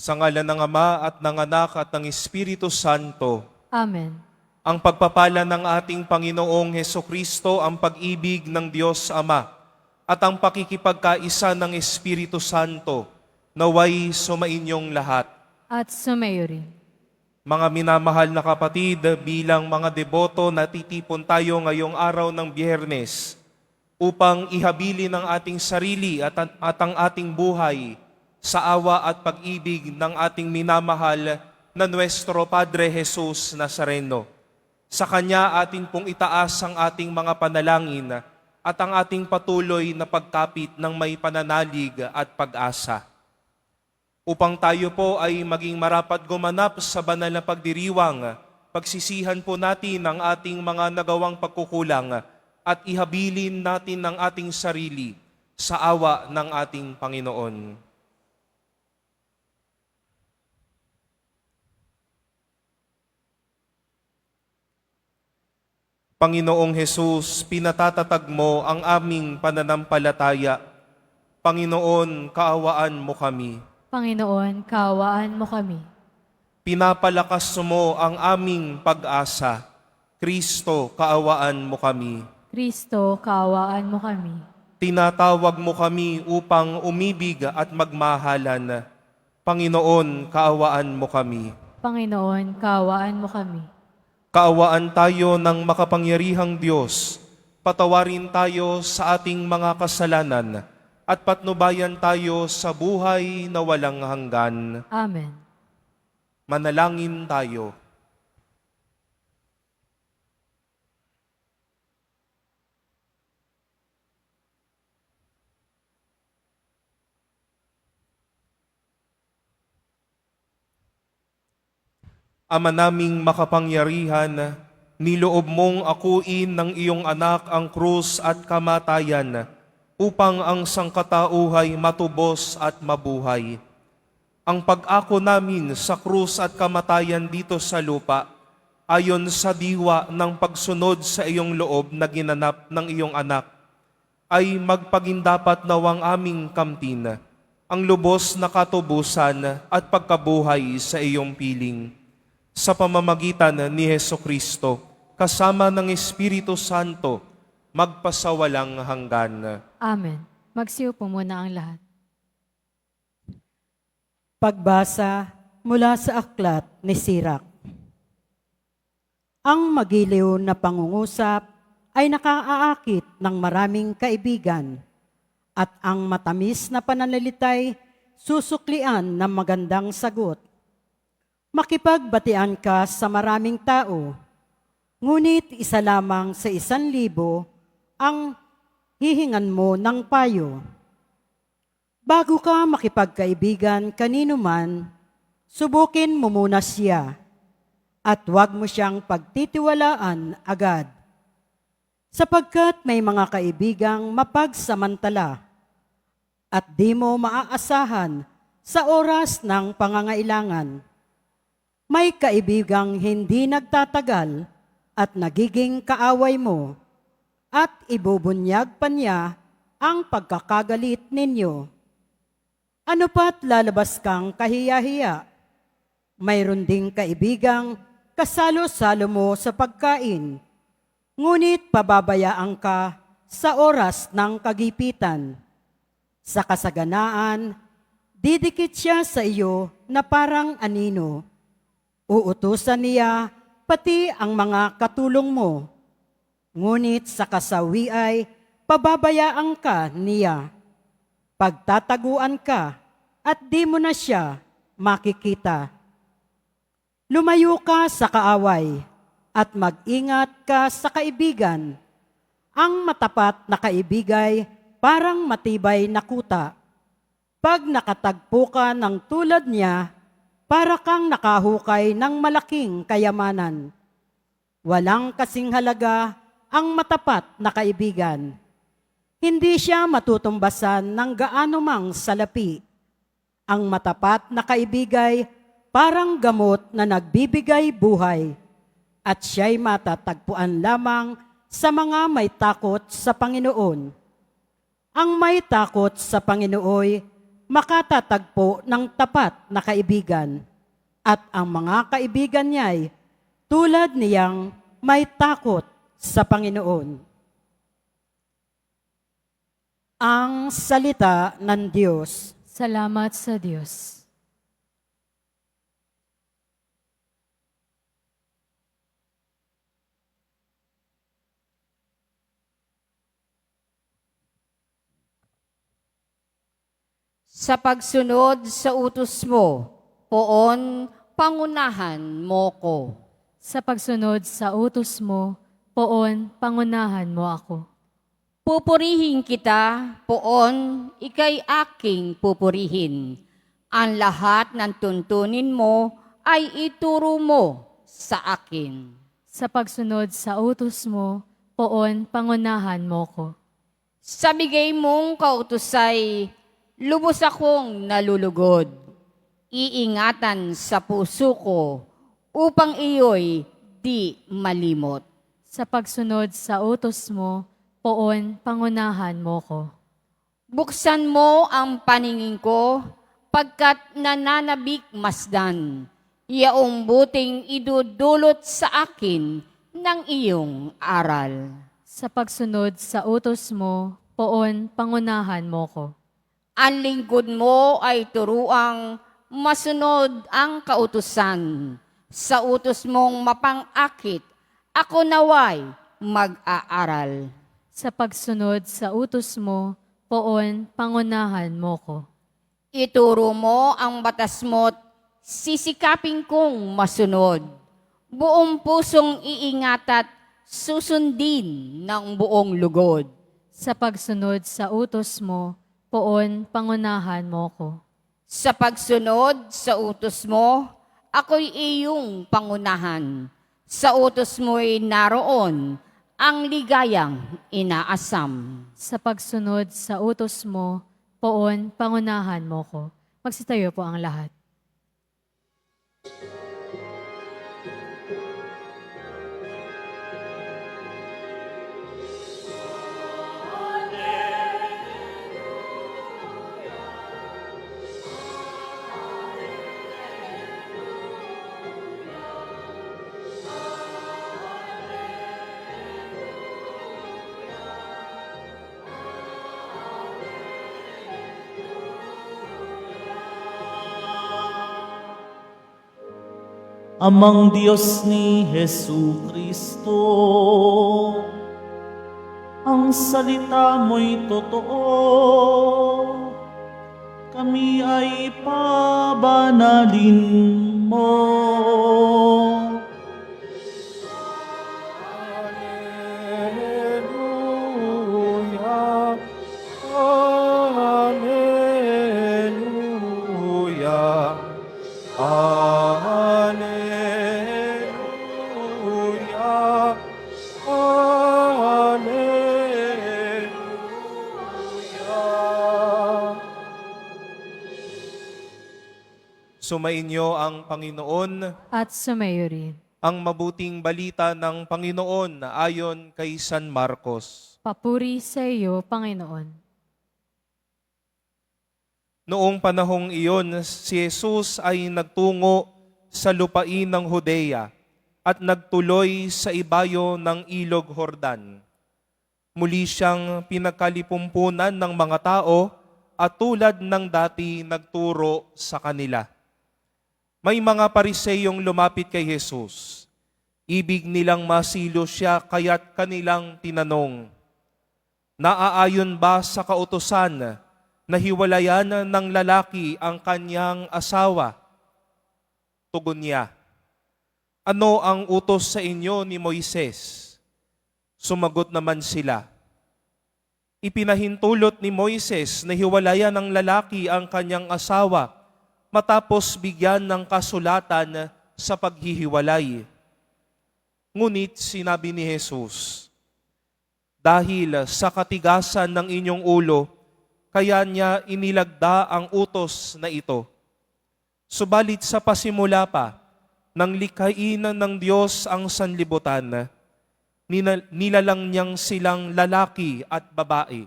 Sa ngalan ng Ama at ng Anak at ng Espiritu Santo. Amen. Ang pagpapala ng ating Panginoong Hesukristo, ang pag-ibig ng Diyos Ama, at ang pakikipagkaisa ng Espiritu Santo, naway sumainyong lahat. At sumayo rin. Mga minamahal na kapatid, bilang mga deboto, natitipon tayo ngayong araw ng Biyernes upang ihabili ng ating sarili at ang ating buhay sa awa at pag-ibig ng ating minamahal na Nuestro Padre Jesus Nazareno. Sa Kanya atin pong itaas ang ating mga panalangin at ang ating patuloy na pagkapit ng may pananalig at pag-asa. Upang tayo po ay maging marapat gumanap sa banal na pagdiriwang, pagsisihan po natin ang ating mga nagawang pagkukulang at ihabilin natin ang ating sarili sa awa ng ating Panginoon. Panginoong Hesus, pinatatatag mo ang aming pananampalataya. Panginoon, kaawaan mo kami. Panginoon, kaawaan mo kami. Pinapalakas mo ang aming pag-asa. Kristo, kaawaan mo kami. Kristo, kaawaan mo kami. Tinatawag mo kami upang umibig at magmahalan. Panginoon, kaawaan mo kami. Panginoon, kaawaan mo kami. Kaawaan tayo ng makapangyarihang Diyos. Patawarin tayo sa ating mga kasalanan at patnubayan tayo sa buhay na walang hanggan. Amen. Manalangin tayo. Ama naming makapangyarihan, niloob mong akuin ng iyong anak ang krus at kamatayan upang ang sangkatauhay matubos at mabuhay. Ang pag-ako namin sa krus at kamatayan dito sa lupa, ayon sa diwa ng pagsunod sa iyong loob na ginanap ng iyong anak, ay magpagindapat nawang aming kamtin, ang lubos na katubusan at pagkabuhay sa iyong piling. Sa pamamagitan ni Hesukristo, kasama ng Espiritu Santo, magpasawalang hanggan. Amen. Magsiyo po muna ang lahat. Pagbasa mula sa aklat ni Sirak. Ang magiliw na pangungusap ay nakaaakit ng maraming kaibigan, at ang matamis na pananalitay susuklian ng magandang sagot. Makipagbatian ka sa maraming tao, ngunit isa lamang sa 1,000 ang hihingan mo ng payo. Bago ka makipagkaibigan kanino man, subukin mo muna siya at huwag mo siyang pagtitiwalaan agad. Sapagkat may mga kaibigang mapagsamantala at di mo maaasahan sa oras ng pangangailangan. May kaibigang hindi nagtatagal at nagiging kaaway mo at ibubunyag pa niya ang pagkakagalit ninyo. Ano pa't lalabas kang kahiya-hiya? Mayroon ding kaibigang kasalo-salo mo sa pagkain, ngunit pababayaan ka sa oras ng kagipitan. Sa kasaganaan, didikit siya sa iyo na parang anino. Uutusan niya pati ang mga katulong mo, ngunit sa kasawi ay pababayaan ka niya. Pagtataguan ka at di mo na siya makikita. Lumayo ka sa kaaway at mag-ingat ka sa kaibigan. Ang matapat na kaibigay parang matibay na kuta. Pag nakatagpo ka ng tulad niya, para kang nakahukay ng malaking kayamanan. Walang kasing halaga ang matapat na kaibigan. Hindi siya matutumbasan ng gaano mang salapi. Ang matapat na kaibigay parang gamot na nagbibigay buhay, at siya'y matatagpuan lamang sa mga may takot sa Panginoon. Ang may takot sa Panginoon makatatagpo ng tapat na kaibigan, at ang mga kaibigan niya'y tulad niyang may takot sa Panginoon. Ang salita ng Diyos. Salamat sa Diyos. Sa pagsunod sa utos mo, poon pangunahan mo ko. Sa pagsunod sa utos mo, poon pangunahan mo ako. Pupurihin kita, poon ikay aking pupurihin. Ang lahat ng tuntunin mo ay ituro mo sa akin. Sa pagsunod sa utos mo, poon pangunahan mo ko. Sa bigay mong kautusay, lubos akong nalulugod. Iingatan sa puso ko upang iyo'y di malimot. Sa pagsunod sa utos mo, poon pangunahan mo ko. Buksan mo ang paningin ko pagkat nananabik masdan. Yaong buting idudulot sa akin ng iyong aral. Sa pagsunod sa utos mo, poon pangunahan mo ko. Ang lingkod mo ay turuang masunod ang kautusan. Sa utos mong mapangakit, ako naway mag-aaral. Sa pagsunod sa utos mo, poon pangunahan mo ko. Ituro mo ang batas mo't sisikapin kong masunod. Buong pusong iingat at susundin ng buong lugod. Sa pagsunod sa utos mo, poon pangunahan mo ko. Sa pagsunod sa utos mo, ako'y iyong pangunahan. Sa utos mo'y naroon ang ligayang inaasam. Sa pagsunod sa utos mo, poon pangunahan mo ko. Magsitayo po ang lahat. Amang Diyos ni Jesu Kristo, ang salita mo'y totoo, kami ay pabanalin mo. Alleluia, Alleluia, Alleluia, Alleluia. Sumainyo ang Panginoon, At sumayo rin. ang mabuting balita ng Panginoon ayon kay San Marcos. Papuri sa iyo, Panginoon. Noong panahong iyon, si Jesus ay nagtungo sa lupain ng Judea at nagtuloy sa ibayo ng Ilog Jordan. Muli siyang pinagkalipumpunan ng mga tao at tulad ng dati nagturo sa kanila. May mga Pariseyong lumapit kay Jesus. Ibig nilang masilo siya kaya't kanilang tinanong, "Naaayon ba sa kautusan na hiwalayan ng lalaki ang kanyang asawa?" Tugon niya, "Ano ang utos sa inyo ni Moises?" Sumagot naman sila, "Ipinahintulot ni Moises na hiwalayan ng lalaki ang kanyang asawa matapos bigyan ng kasulatan sa paghihiwalay." Ngunit sinabi ni Jesus, "Dahil sa katigasan ng inyong ulo, kaya niya inilagda ang utos na ito. Subalit sa pasimula pa, nang likhain ng Diyos ang sanlibutan, nilalang niyang silang lalaki at babae.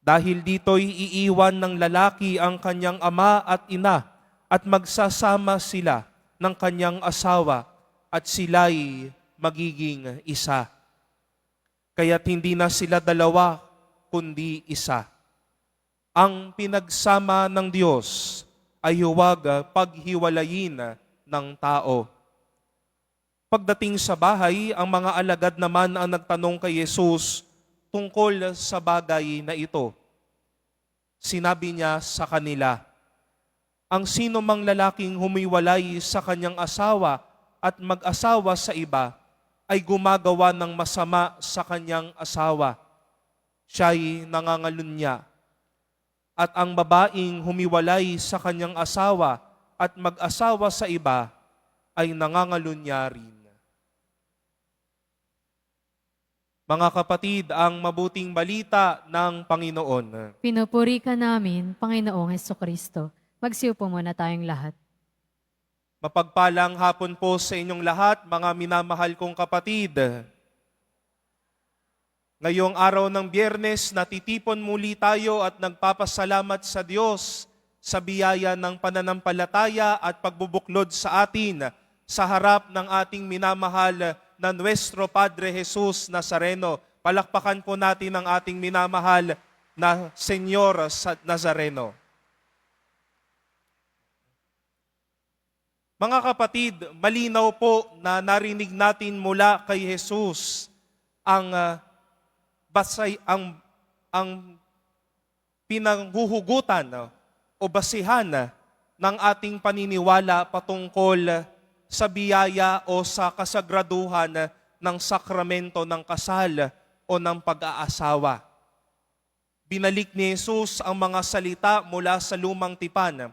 Dahil dito'y iiwan ng lalaki ang kanyang ama at ina at magsasama sila ng kanyang asawa at sila'y magiging isa. Kaya't hindi na sila dalawa, kundi isa. Ang pinagsama ng Diyos ay huwag paghiwalayin ng tao. Pagdating sa bahay, ang mga alagad naman ang nagtanong kay Jesus tungkol sa bagay na ito. Sinabi niya sa kanila, ang sino mang lalaking humiwalay sa kanyang asawa at mag-asawa sa iba ay gumagawa ng masama sa kanyang asawa. Siya'y nangangalunya. At ang babaeng humiwalay sa kanyang asawa at mag-asawa sa iba ay nangangalunya rin. Mga kapatid, ang mabuting balita ng Panginoon. Pinupuri ka namin, Panginoong Hesukristo. Magsiupo muna tayong lahat. Mapagpalang hapon po sa inyong lahat, mga minamahal kong kapatid. Ngayong araw ng Biyernes, natitipon muli tayo at nagpapasalamat sa Diyos sa biyaya ng pananampalataya at pagbubuklod sa atin sa harap ng ating minamahal na Nuestro Padre Jesus Nazareno. Palakpakan po natin ang ating minamahal na Senyor Nazareno. Mga kapatid, malinaw po na narinig natin mula kay Jesus ang pinanghuhugutan o basihan ng ating paniniwala patungkol sa biyaya o sa kasagraduhan ng sakramento ng kasal o ng pag-aasawa. Binalik ni Jesus ang mga salita mula sa lumang tipan.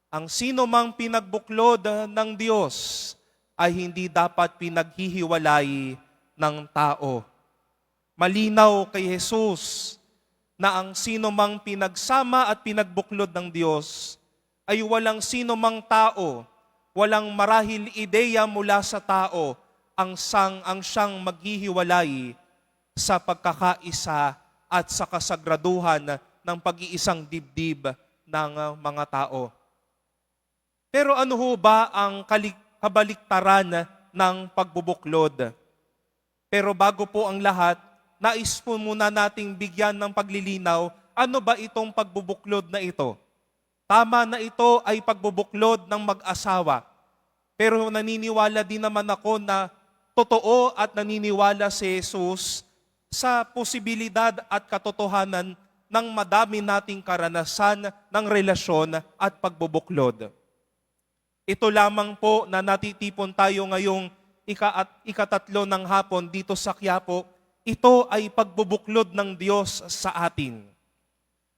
Ang sino mang pinagbuklod ng Diyos ay hindi dapat pinaghihiwalay ng tao. Malinaw kay Jesus na ang sino mang pinagsama at pinagbuklod ng Diyos ay walang sino mang tao, walang marahil ideya mula sa tao ang siyang maghihiwalay sa pagkakaisa at sa kasagraduhan ng pag-iisang dibdib ng mga tao. Pero ano ho ba ang kabaliktaran ng pagbubuklod? Pero bago po ang lahat, nais po muna nating bigyan ng paglilinaw, ano ba itong pagbubuklod na ito? Tama na ito ay pagbubuklod ng mag-asawa. Pero naniniwala din naman ako na totoo at naniniwala si Jesus sa posibilidad at katotohanan ng madami nating karanasan ng relasyon at pagbubuklod. Ito lamang po na natitipon tayo ngayong ikatatlo ng hapon dito sa Quiapo, ito ay pagbubuklod ng Diyos sa atin.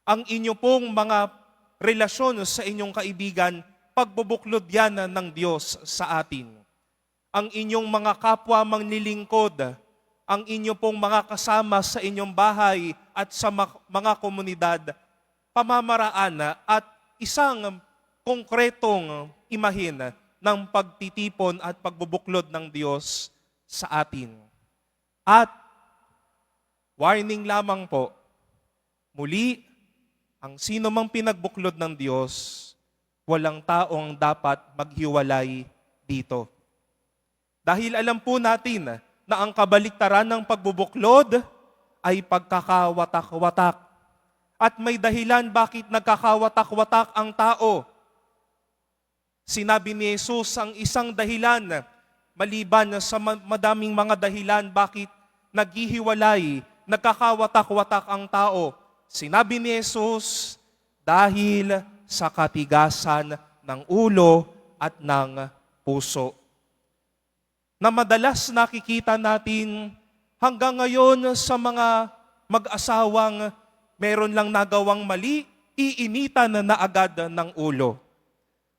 Ang inyo pong mga relasyon sa inyong kaibigan, pagbubuklod yan ng Diyos sa atin. Ang inyong mga kapwa manglilingkod, ang inyo pong mga kasama sa inyong bahay at sa mga komunidad, pamamaraan at isang konkretong imahin ng pagtitipon at pagbubuklod ng Diyos sa atin. At warning lamang po, muli, ang sino mang pinagbuklod ng Diyos, walang taong dapat maghiwalay dito. Dahil alam po natin na ang kabaliktaran ng pagbubuklod ay pagkakawatak-watak. At may dahilan bakit nagkakawatak-watak ang tao. Sinabi ni Jesus ang isang dahilan, maliban sa madaming mga dahilan bakit naghihiwalay, nagkakawatak-watak ang tao. Sinabi ni Jesus, dahil sa katigasan ng ulo at ng puso. Na madalas nakikita natin hanggang ngayon sa mga mag-asawang meron lang nagawang mali, iinitan na agad ng ulo.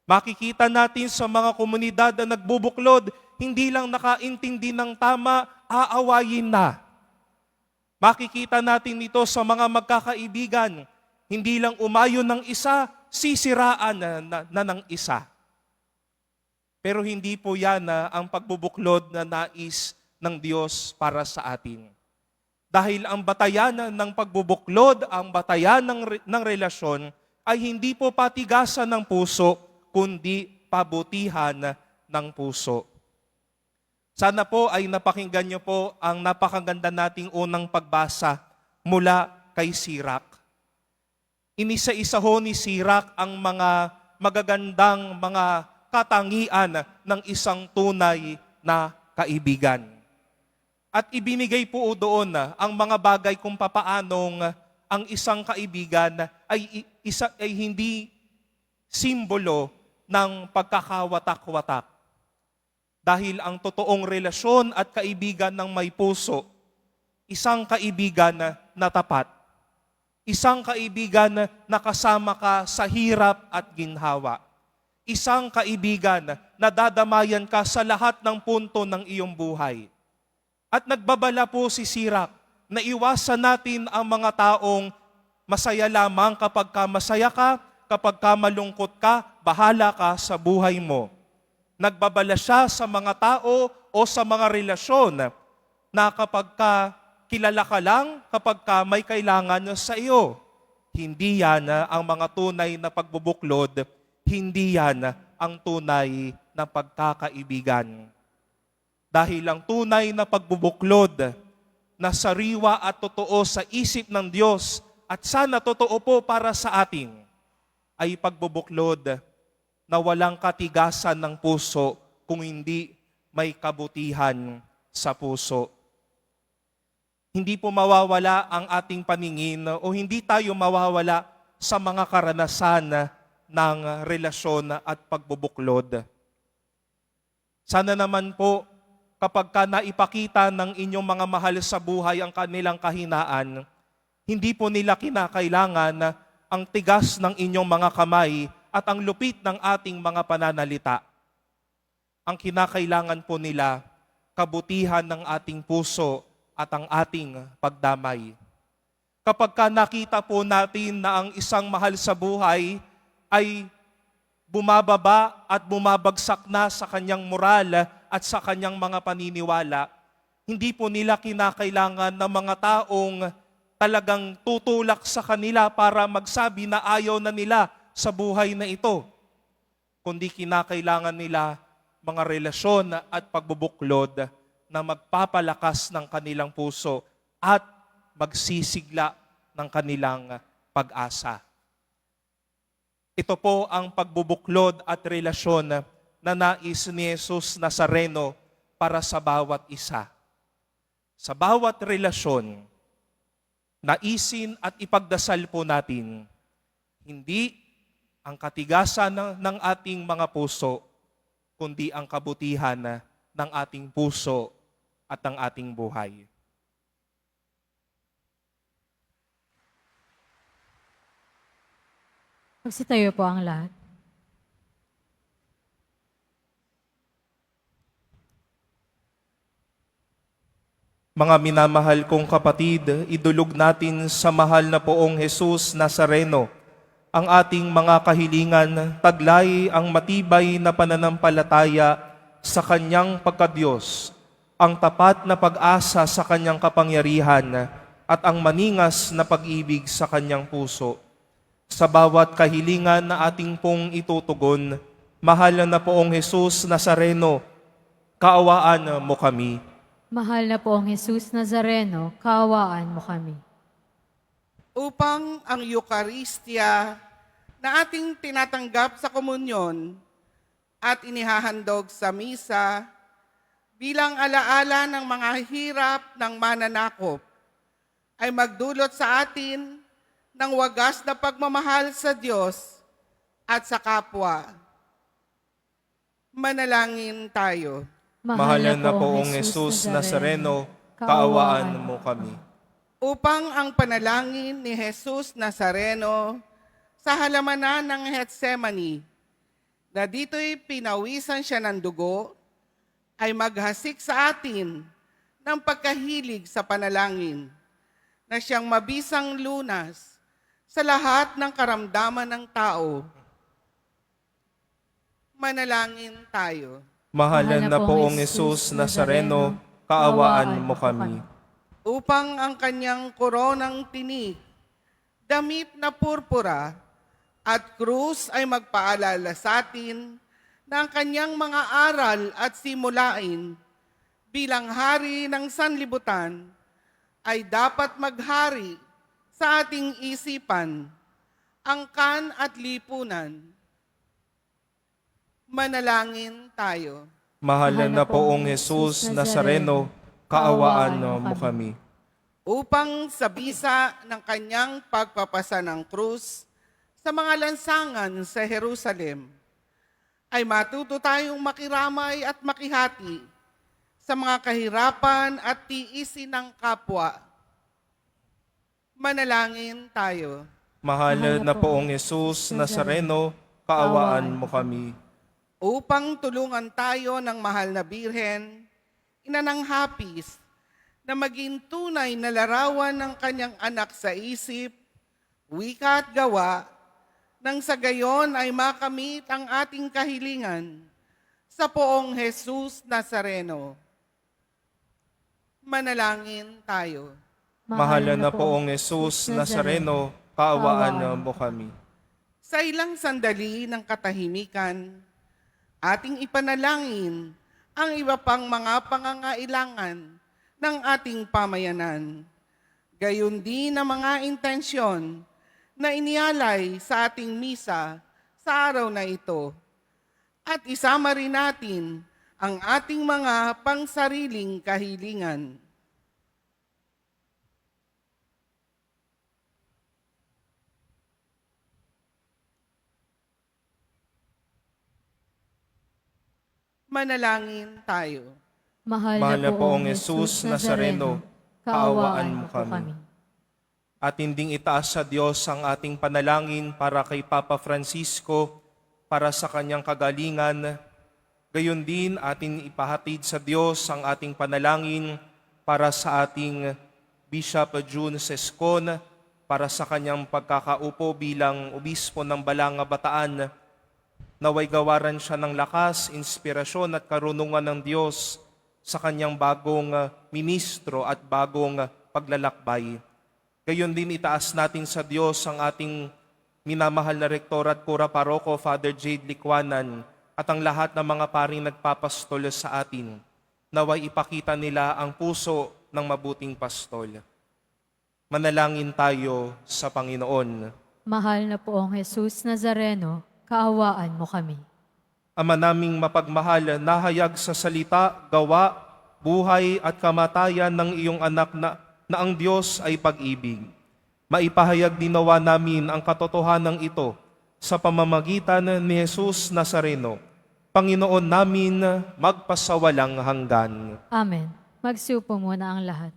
Makikita natin sa mga komunidad na nagbubuklod, hindi lang nakaintindi ng tama, aawayin na. Makikita natin ito sa mga magkakaibigan, hindi lang umayon ng isa, sisiraan na ng isa. Pero hindi po yan ang pagbubuklod na nais ng Diyos para sa atin. Dahil ang batayan ng pagbubuklod, ang batayan ng relasyon, ay hindi po patigasan ng puso, kundi pabutihan ng puso. Sana po ay napakinggan niyo po ang napakaganda nating unang pagbasa mula kay Sirach. Inisa-isa ho ni Sirach ang mga magagandang mga katangian ng isang tunay na kaibigan. At ibinigay po doon ang mga bagay kung papaanong ang isang kaibigan ay hindi simbolo ng pagkakawatak-watak. Dahil ang totoong relasyon at kaibigan ng may puso, isang kaibigan na tapat, isang kaibigan na kasama ka sa hirap at ginhawa, isang kaibigan na dadamayan ka sa lahat ng punto ng iyong buhay. At nagbabala po si Sirach na iwasan natin ang mga taong masaya lamang kapag ka masaya ka, kapag ka malungkot ka, bahala ka sa buhay mo. Nagbabala siya sa mga tao o sa mga relasyon na kapag ka kilala ka lang, kapag ka may kailangan sa iyo. Hindi yan ang mga tunay na pagbubuklod, hindi yan ang tunay na pagkakaibigan. Dahil ang tunay na pagbubuklod na sariwa at totoo sa isip ng Diyos at sana totoo po para sa atin ay pagbubuklod na walang katigasan ng puso kung hindi may kabutihan sa puso. Hindi po mawawala ang ating paningin o hindi tayo mawawala sa mga karanasan ng relasyon at pagbubuklod. Sana naman po kapag ka naipakita ng inyong mga mahal sa buhay ang kanilang kahinaan, hindi po nila kinakailangan ang tigas ng inyong mga kamay at ang lupit ng ating mga pananalita. Ang kinakailangan po nila, kabutihan ng ating puso at ang ating pagdamay. Kapag ka nakita po natin na ang isang mahal sa buhay ay bumababa at bumabagsak na sa kanyang moral at sa kanyang mga paniniwala, hindi po nila kinakailangan ng mga taong talagang tutulak sa kanila para magsabi na ayaw na nila sa buhay na ito, kundi kinakailangan nila mga relasyon at pagbubuklod na magpapalakas ng kanilang puso at magsisigla ng kanilang pag-asa. Ito po ang pagbubuklod at relasyon na nais ni Jesus Nazareno para sa bawat isa. Sa bawat relasyon, naisin at ipagdasal po natin, hindi ang katigasan ng ating mga puso, kundi ang kabutihan ng ating puso at ng ating buhay. Magsitayo po ang lahat. Mga minamahal kong kapatid, idulog natin sa mahal na poong Jesus Nazareno ang ating mga kahilingan, taglay ang matibay na pananampalataya sa Kanyang pagkadiyos, ang tapat na pag-asa sa Kanyang kapangyarihan at ang maningas na pag-ibig sa Kanyang puso. Sa bawat kahilingan na ating pong itutugon, mahal na poong Jesus Nazareno, kaawaan mo kami. Mahal na poong Jesus Nazareno, kaawaan mo kami. Upang ang Eucharistia na ating tinatanggap sa komunyon at inihahandog sa misa bilang alaala ng mga hirap ng mananakop ay magdulot sa atin ng wagas na pagmamahal sa Diyos at sa kapwa. Manalangin tayo. Mahal na poong Jesus Nazareno, kaawaan mo kami. Upang ang panalangin ni Jesus Nazareno sa halamanan ng Getsemani, na dito'y pinawisan siya ng dugo, ay maghasik sa atin ng pagkahilig sa panalangin, na siyang mabisang lunas sa lahat ng karamdaman ng tao. Manalangin tayo. Mahal na poong Jesus Nazareno, kaawaan mo kami. upang ang kanyang koronang tinik, damit na purpura at krus ay magpaalala sa atin na ang kanyang mga aral at simulain bilang hari ng sanlibutan ay dapat maghari sa ating isipan, angkan at lipunan. Manalangin tayo. Mahal na poong Jesus Nazareno, kaawaan mo kami. Upang sa bisa ng kanyang pagpapasa ng krus sa mga lansangan sa Jerusalem, ay matuto tayong makiramay at makihati sa mga kahirapan at tiisin ng kapwa. Manalangin tayo. Mahal na poong Jesus Nazareno, kaawaan mo kami. Upang tulungan tayo ng mahal na Birhen, ina ng hapis, na maging tunay na larawan ng kanyang anak sa isip, wika at gawa, nang sa gayon ay makamit ang ating kahilingan sa poong Jesus Nazareno. Manalangin tayo. Mahal na poong Jesus Nazareno, kaawaan mo kami. Sa ilang sandali ng katahimikan, ating ipanalangin ang iba pang mga pangangailangan ng ating pamayanan. Gayon din ang mga intensyon na inialay sa ating misa sa araw na ito. At isama rin natin ang ating mga pangsariling kahilingan. Manalangin tayo. Mahal na poong Jesus Nazareno, kaawaan mo kami. At hinding itaas sa Diyos ang ating panalangin para kay Papa Francisco, para sa kanyang kagalingan. Gayon din ating ipahatid sa Diyos ang ating panalangin para sa ating Bishop June Sescon, para sa kanyang pagkakaupo bilang obispo ng Balanga, Bataan. Naway gawaran siya ng lakas, inspirasyon at karunungan ng Diyos sa kanyang bagong ministro at bagong paglalakbay. Gayon din itaas natin sa Diyos ang ating minamahal na rektor at kura paroko, Father Jade Likwanan, at ang lahat ng mga paring nagpapastol sa atin. Naway ipakita nila ang puso ng mabuting pastol. Manalangin tayo sa Panginoon. Mahal na poong Jesus Nazareno, kaawaan mo kami. Ama naming mapagmahal, nahayag sa salita, gawa, buhay at kamatayan ng iyong anak na ang Diyos ay pag-ibig. Maipahayag din nawa namin ang katotohanan ito sa pamamagitan ni Jesus Nazareno, Panginoon namin magpasawalang hanggan. Amen. Magsiupo muna ang lahat.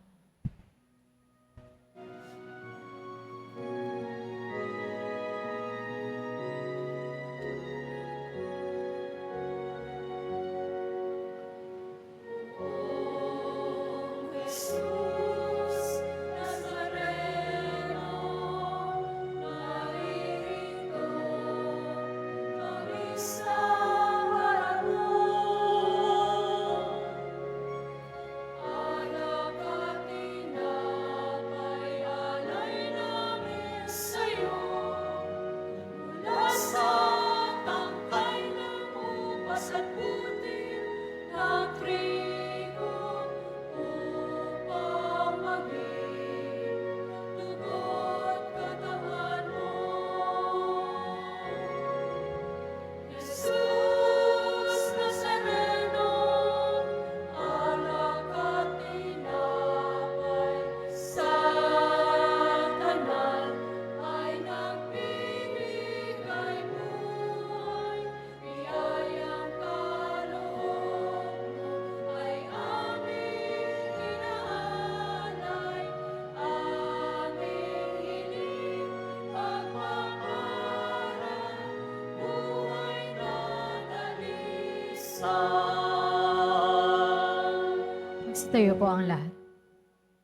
Magsitayo po ang lahat.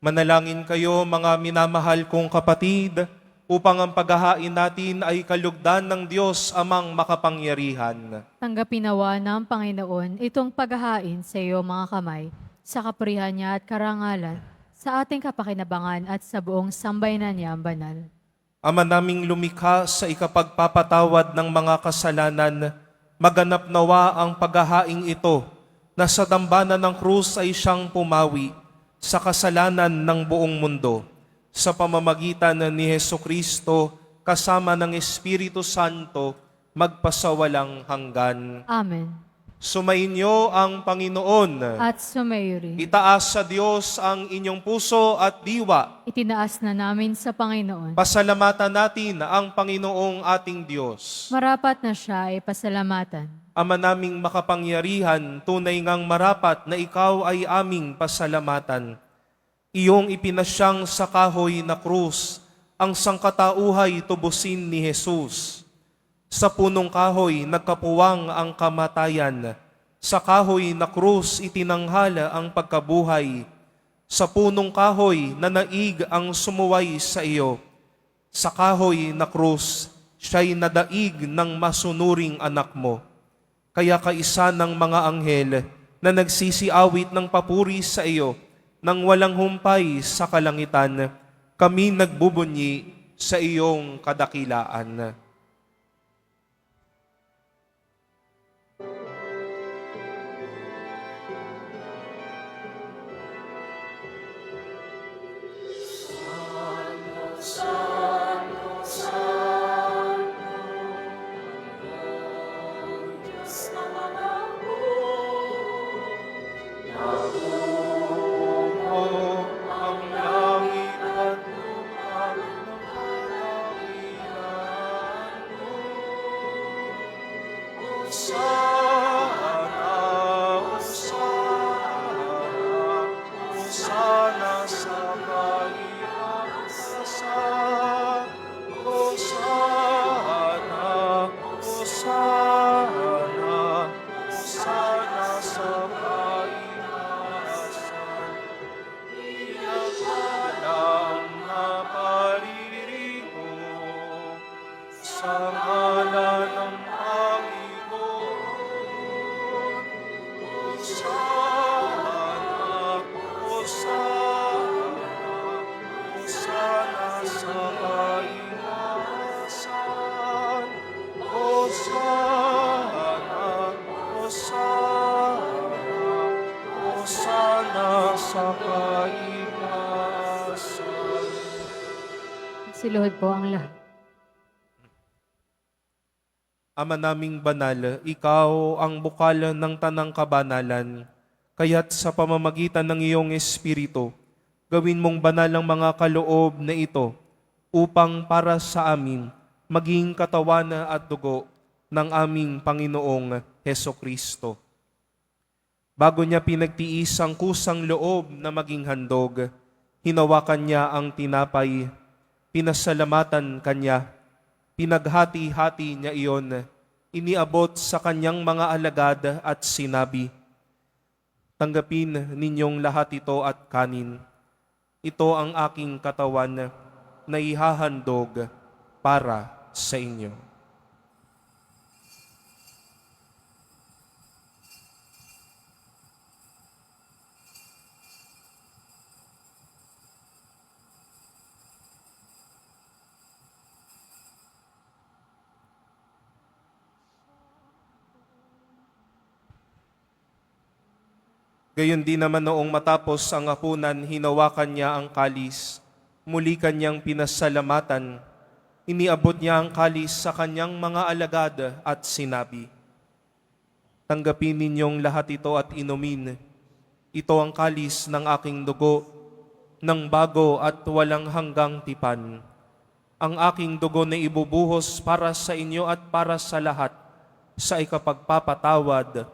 Manalangin kayo mga minamahal kong kapatid, upang ang paghahain natin ay kalugdan ng Diyos amang makapangyarihan. Tanggapin nawa ng Panginoon itong paghahain sa iyo mga kamay, sa kapurihan niya at karangalan, sa ating kapakinabangan at sa buong sambayanan niya ang banal. Ama naming lumikha sa ikapagpapatawad ng mga kasalanan, maganap nawa ang paghahaing ito na sa dambana ng krus ay siyang pumawi sa kasalanan ng buong mundo. Sa pamamagitan ni Hesukristo kasama ng Espiritu Santo, magpasawalang hanggan. Amen. Sumainyo ang Panginoon. At sumayo rin. Itaas sa Diyos ang inyong puso at diwa. Itinaas na namin sa Panginoon. Pasalamatan natin ang Panginoong ating Diyos. Marapat na siya ay pasalamatan. Ama naming makapangyarihan, tunay ngang marapat na ikaw ay aming pasalamatan. Iyong ipinasyang sa kahoy na krus, ang sangkatauhay tubusin ni Jesus. Sa punong kahoy nagkapuwang ang kamatayan. Sa kahoy na krus itinanghala ang pagkabuhay. Sa punong kahoy nanaig ang sumuway sa iyo. Sa kahoy na krus, siya'y nadaig ng masunuring anak mo. Kaya kaisa ng mga anghel na nagsisiawit ng papuri sa iyo, nang walang humpay sa kalangitan, kami nagbubunyi sa iyong kadakilaan. Ang langit at lupa ng kadakilaan mo. Hosana, Hosana, Hosana sa kaitaasan. Hosana, Hosana, Hosana sa kaitaasan. Walang naparirito sa ngalan ng Panginoon. Hosana, Hosana, Hosana sa kaitaasan. Hosana, Hosana, Hosana sa kaitaasan. Siluhod po ang lahat. Ama naming banal, ikaw ang bukal ng tanang kabanalan, kaya't sa pamamagitan ng iyong Espiritu, gawin mong banal ang mga kaloob na ito upang para sa amin maging katawan at dugo ng aming Panginoong Hesukristo. Bago niya pinagtiis ang kusang loob na maging handog, hinawakan niya ang tinapay, pinasalamatan kanya, pinaghati-hati niya iyon, iniabot sa kanyang mga alagad at sinabi, "Tanggapin ninyong lahat ito at kanin. Ito ang aking katawan na ihahandog para sa inyo." Gayon din naman noong matapos ang hapunan, hinawakan niya ang kalis, muli kanyang pinasalamatan, iniabot niya ang kalis sa kanyang mga alagad at sinabi, "Tanggapin ninyong lahat ito at inumin. Ito ang kalis ng aking dugo, ng bago at walang hanggang tipan. Ang aking dugo na ibubuhos para sa inyo at para sa lahat sa ikapagpapatawad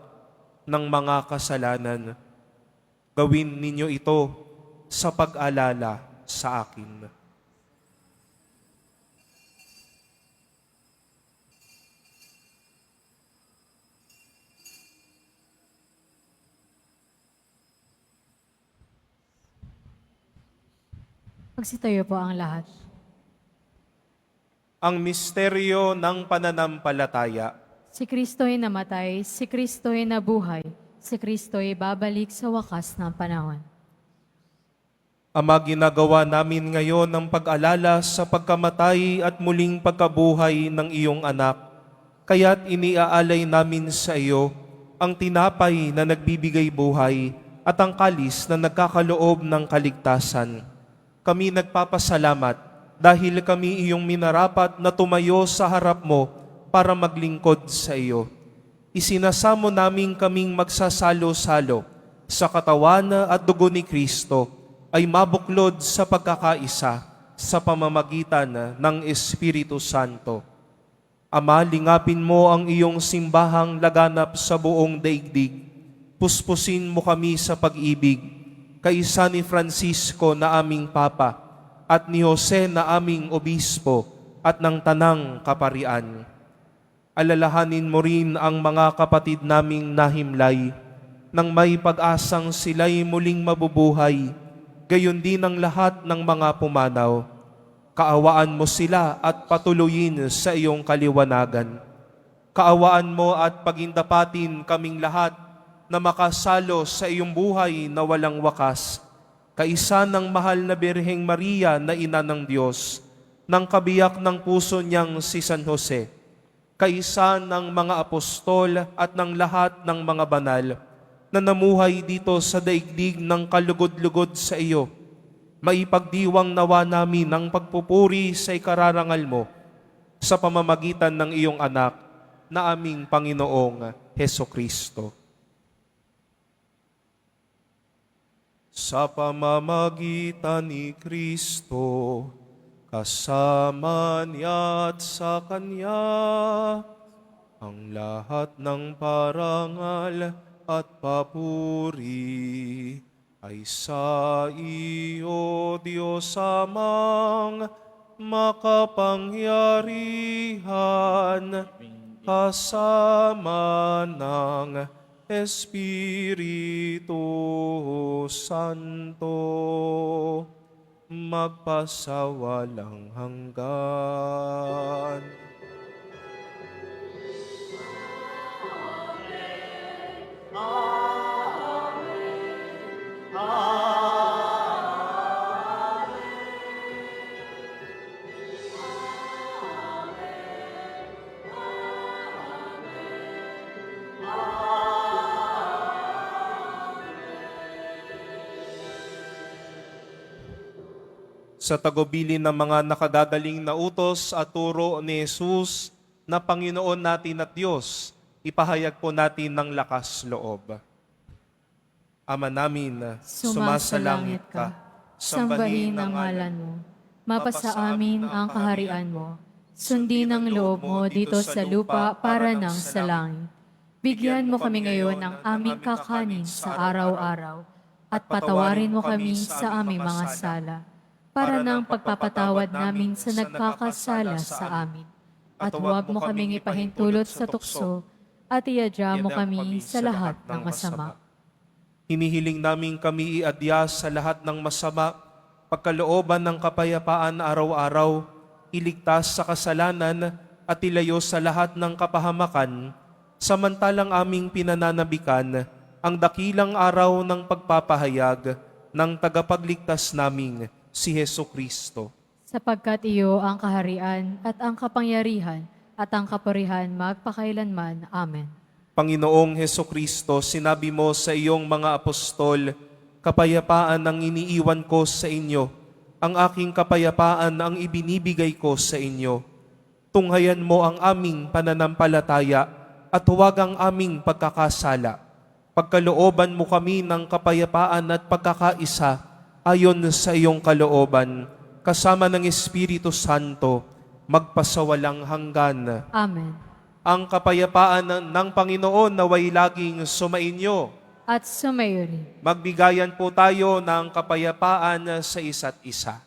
ng mga kasalanan. Gawin ninyo ito sa pag-alala sa akin." Magsitayo po ang lahat. Ang misteryo ng pananampalataya. Si Kristo'y namatay, si Kristo'y nabuhay, si Kristo'y babalik sa wakas ng panahon. Ama, ginagawa namin ngayon ng pag-alala sa pagkamatay at muling pagkabuhay ng iyong anak. Kaya't iniaalay namin sa iyo ang tinapay na nagbibigay buhay at ang kalis na nagkakaloob ng kaligtasan. Kami nagpapasalamat dahil kami iyong minarapat na tumayo sa harap mo para maglingkod sa iyo. Isinasamo namin kaming magsasalo-salo sa katawan at dugo ni Kristo ay mabuklod sa pagkakaisa sa pamamagitan ng Espiritu Santo. Ama, lingapin mo ang iyong simbahang laganap sa buong daigdig. Puspusin mo kami sa pag-ibig, kaisa ni Francisco na aming Papa at ni Jose na aming Obispo at ng Tanang Kaparian. Alalahanin mo rin ang mga kapatid naming nahimlay nang may pag-asang sila'y muling mabubuhay, gayon din ang lahat ng mga pumanaw. Kaawaan mo sila at patuloyin sa iyong kaliwanagan. Kaawaan mo at pagindapatin kaming lahat na makasalo sa iyong buhay na walang wakas, kaisa ng mahal na Birheng Maria na Ina ng Diyos, ng kabiyak ng puso niyang si San Jose, kaisa ng mga apostol at ng lahat ng mga banal na namuhay dito sa daigdig ng kalugod-lugod sa iyo. Maipagdiwang nawa namin ang pagpupuri sa ikararangal mo sa pamamagitan ng iyong anak na aming Panginoong Hesukristo. Sa pamamagitan ni Kristo, kasama niya at sa Kanya, ang lahat ng parangal at papuri ay sa iyo, Diyos Amang makapangyarihan, kasama ng Espiritu Santo, magpasawalang hanggan. Sa tagubilin ng mga nakagagaling na utos at turo ni Jesus na Panginoon natin at Diyos, ipahayag po natin ng lakas loob. Ama namin, Sumasalangit ka, sambahin ang ngalan mo, mapasa amin ang kaharian mo, sundin ang loob mo dito sa lupa para nang sa langit. Bigyan mo kami ngayon ng aming kakanin sa araw-araw, at patawarin mo kami sa aming mga sala, para ng pagpapatawad namin sa nagkakasala sa amin. At huwag mo kaming ipahintulot sa tukso, at iadya mo kami sa lahat ng masama. Hinihiling namin kami iadya sa lahat ng masama, pagkalooban ng kapayapaan araw-araw, iligtas sa kasalanan at ilayo sa lahat ng kapahamakan, samantalang aming pinananabikan ang dakilang araw ng pagpapahayag ng tagapagligtas naming si Hesukristo. Sapagkat iyo ang kaharian at ang kapangyarihan at ang kapurihan magpakailanman. Amen. Panginoong Hesukristo, sinabi mo sa iyong mga apostol, kapayapaan ang iniiwan ko sa inyo, ang aking kapayapaan ang ibinibigay ko sa inyo. Tunghayan mo ang aming pananampalataya at huwag ang aming pagkakasala. Pagkalooban mo kami ng kapayapaan at pagkakaisa ayon sa iyong kalooban, kasama ng Espiritu Santo, magpasawalang hanggan. Amen. Ang kapayapaan ng Panginoon naway laging sumainyo. At sumayo rin. Magbigayan po tayo ng kapayapaan sa isa't isa.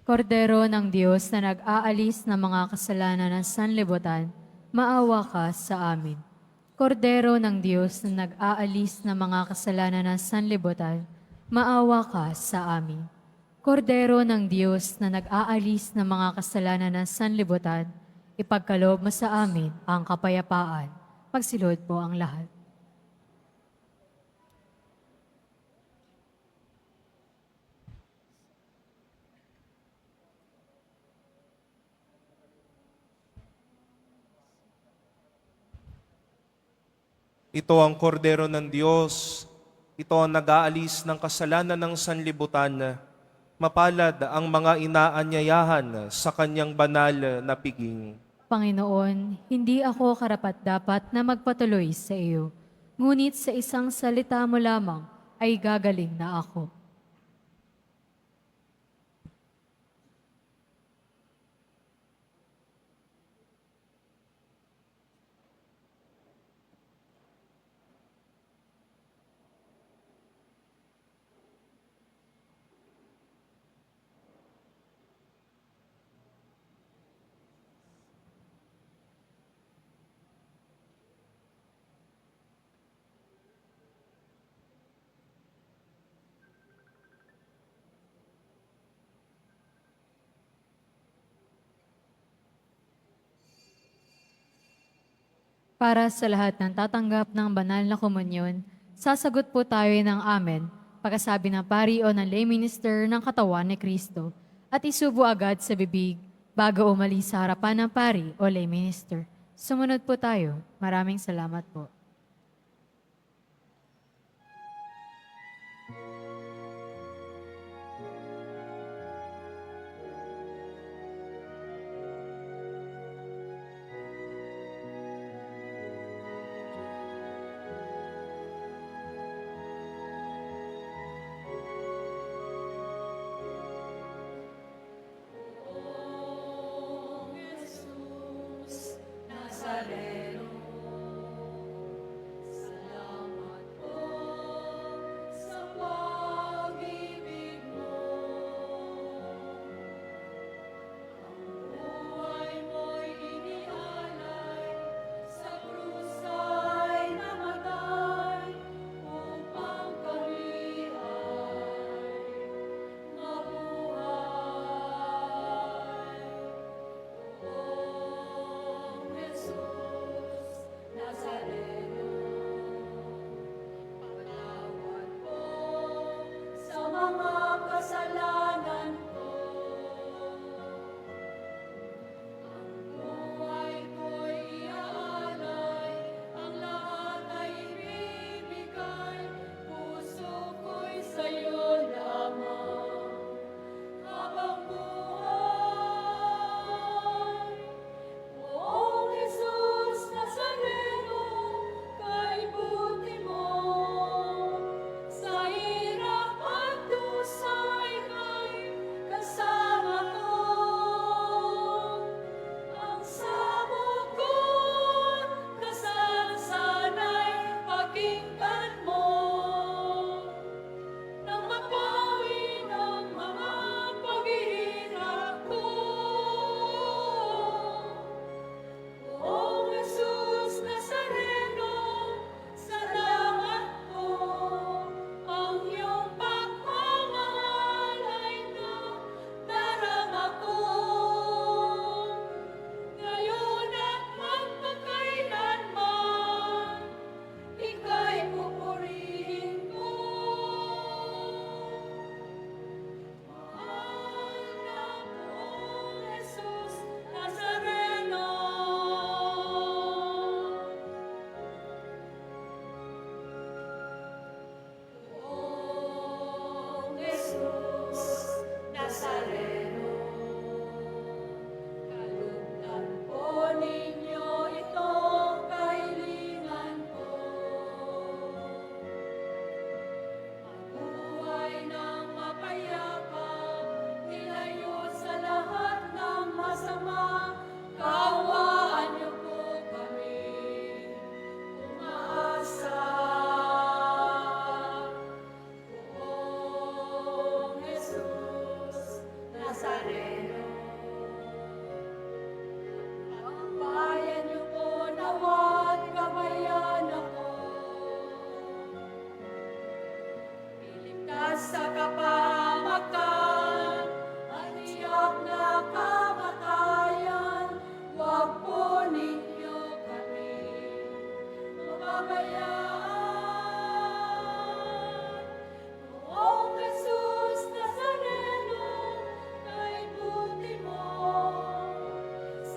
Kordero ng Diyos na nag-aalis ng mga kasalanan ng sanlibutan, maawa ka sa amin. Kordero ng Diyos na nag-aalis ng mga kasalanan ng sanlibutan, maawa ka sa amin. Kordero ng Diyos na nag-aalis ng mga kasalanan ng sanlibutan, ipagkaloob mo sa amin ang kapayapaan. Magsilod po ang lahat. Ito ang kordero ng Diyos. Ito ang nag-aalis ng kasalanan ng sanlibutan. Mapalad ang mga inaanyayahan sa kanyang banal na piging. Panginoon, hindi ako karapat-dapat na magpatuloy sa iyo. Ngunit sa isang salita mo lamang ay gagaling na ako. Para sa lahat ng tatanggap ng banal na komunyon, sasagot po tayo ng amen, pagkasabi ng pari o ng lay minister ng katawan ni Kristo, at isubo agad sa bibig bago umalis sa harapan ng pari o lay minister. Sumunod po tayo. Maraming salamat po.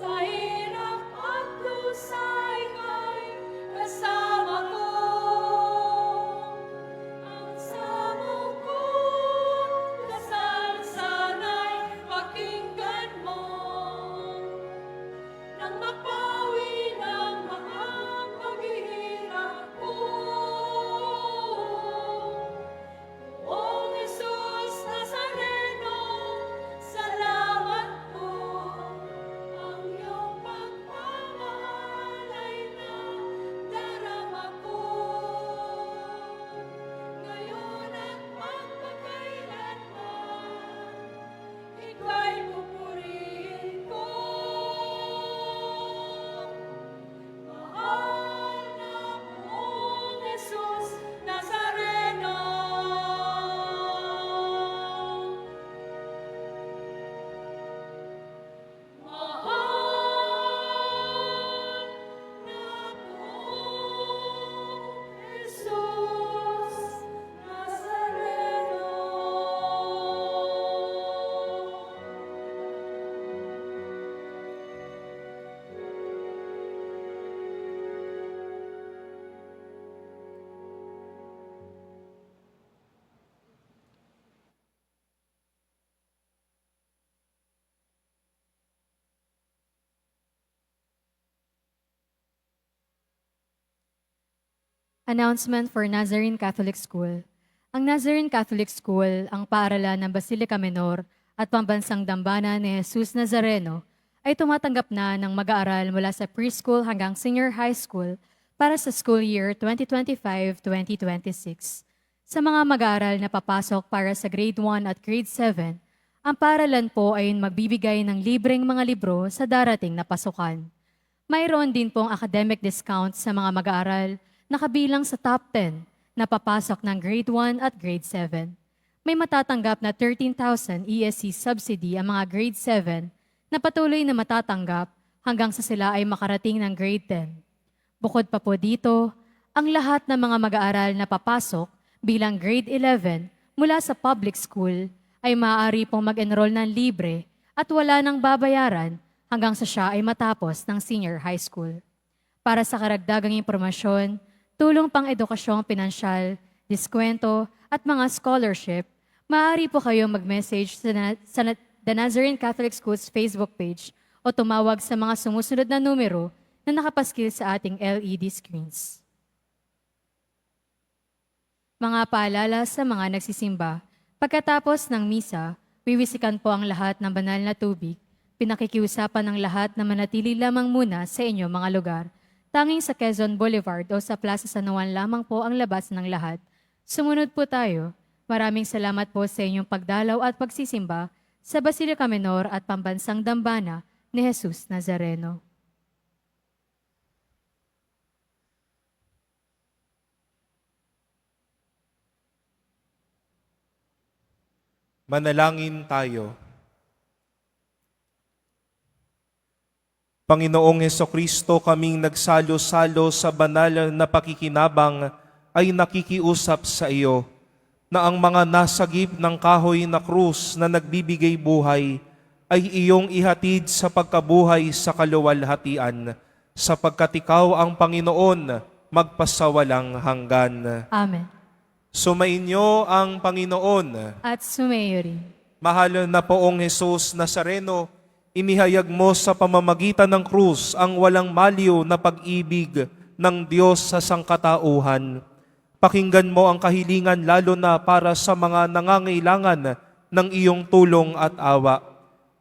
Sa hirap at lusay kay kasama ko. Announcement for Nazarene Catholic School. Ang Nazarene Catholic School, ang paaralan ng Basilica Menor at Pambansang Dambana ni Jesus Nazareno, ay tumatanggap na ng mag-aaral mula sa preschool hanggang senior high school para sa school year 2025-2026. Sa mga mag-aaral na papasok para sa grade 1 at grade 7, ang paaralan po ay magbibigay ng libreng mga libro sa darating na pasukan. Mayroon din pong academic discount sa mga mag-aaral na kabilang sa top 10 na papasok ng grade 1 at grade 7. May matatanggap na 13,000 ESC subsidy ang mga grade 7 na patuloy na matatanggap hanggang sa sila ay makarating ng grade 10. Bukod pa po dito, ang lahat ng mga mag-aaral na papasok bilang grade 11 mula sa public school ay maaari pong mag-enroll ng libre at wala nang babayaran hanggang sa siya ay matapos ng senior high school. Para sa karagdagang impormasyon, tulong pang edukasyong pinansyal, diskwento at mga scholarship, maaari po kayong mag-message sa The Nazarene Catholic Schools Facebook page o tumawag sa mga sumusunod na numero na nakapaskil sa ating LED screens. Mga paalala sa mga nagsisimba. Pagkatapos ng misa, wiwisikan po ang lahat ng banal na tubig. Pinakikiusapan ng lahat na manatili lamang muna sa inyong mga lugar. Tanging sa Quezon Boulevard o sa Plaza San Juan lamang po ang labas ng lahat. Sumunod po tayo. Maraming salamat po sa inyong pagdalaw at pagsisimba sa Basilica Menor at Pambansang Dambana ni Jesus Nazareno. Manalangin tayo. Panginoong Hesukristo, kaming nagsalo-salo sa banal na pakikinabang ay nakikiusap sa iyo na ang mga nasagip ng kahoy na krus na nagbibigay buhay ay iyong ihatid sa pagkabuhay sa kaluwalhatian, sapagkat ikaw ang Panginoon magpasawalang hanggan. Amen. Sumainyo ang Panginoon. At sumayo rin. Mahal na poong Jesus Nazareno, inihayag mo sa pamamagitan ng krus ang walang maliw na pag-ibig ng Diyos sa sangkatauhan. Pakinggan mo ang kahilingan lalo na para sa mga nangangailangan ng iyong tulong at awa.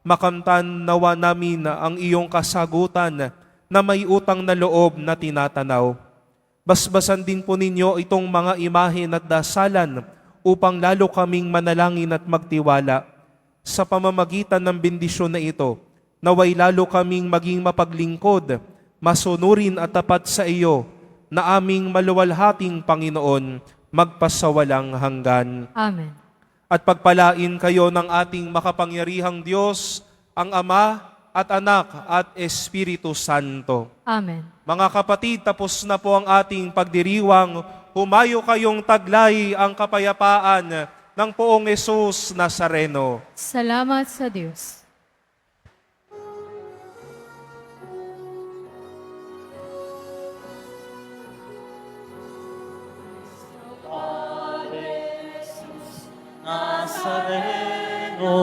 Makamtan nawa namin ang iyong kasagutan na may utang na loob na tinatanaw. Basbasan din po ninyo itong mga imahe at dasalan upang lalo kaming manalangin at magtiwala. Sa pamamagitan ng bendisyon na ito, naway lalo kaming maging mapaglingkod, masunurin at tapat sa iyo, na aming maluwalhating Panginoon, magpasawalang hanggan. Amen. At pagpalain kayo ng ating makapangyarihang Diyos, ang Ama at Anak at Espiritu Santo. Amen. Mga kapatid, tapos na po ang ating pagdiriwang. Humayo kayong taglay ang kapayapaan ng poong Jesus Nazareno. Salamat sa Diyos. Nazareno,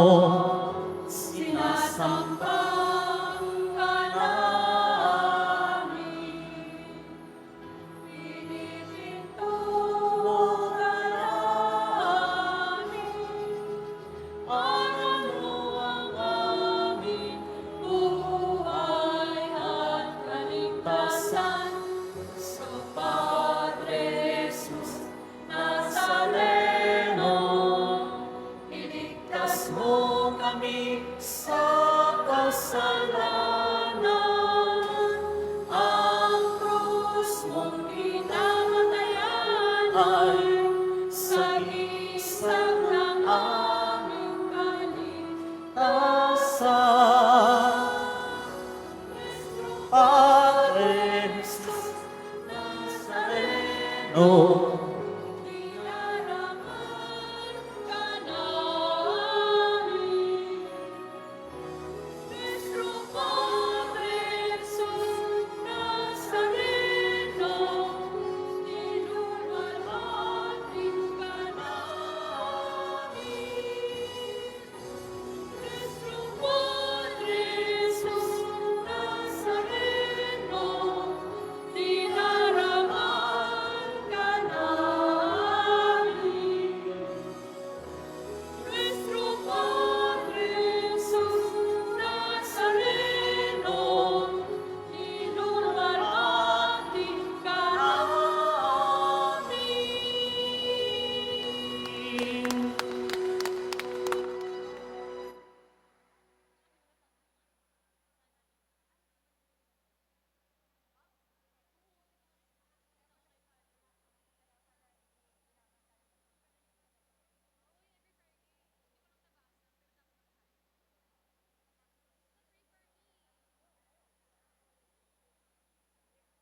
sinasamba ka namin. Pinitinto ka namin. Ano ang aming buhay at kaligtasan sa Padre Jesus Nazareno. Iligtas mo kami sa kasalanan. Ang krus mong kinamatayan ay sagisag ng aming kaligtasan. Padre Jesus Nazareno,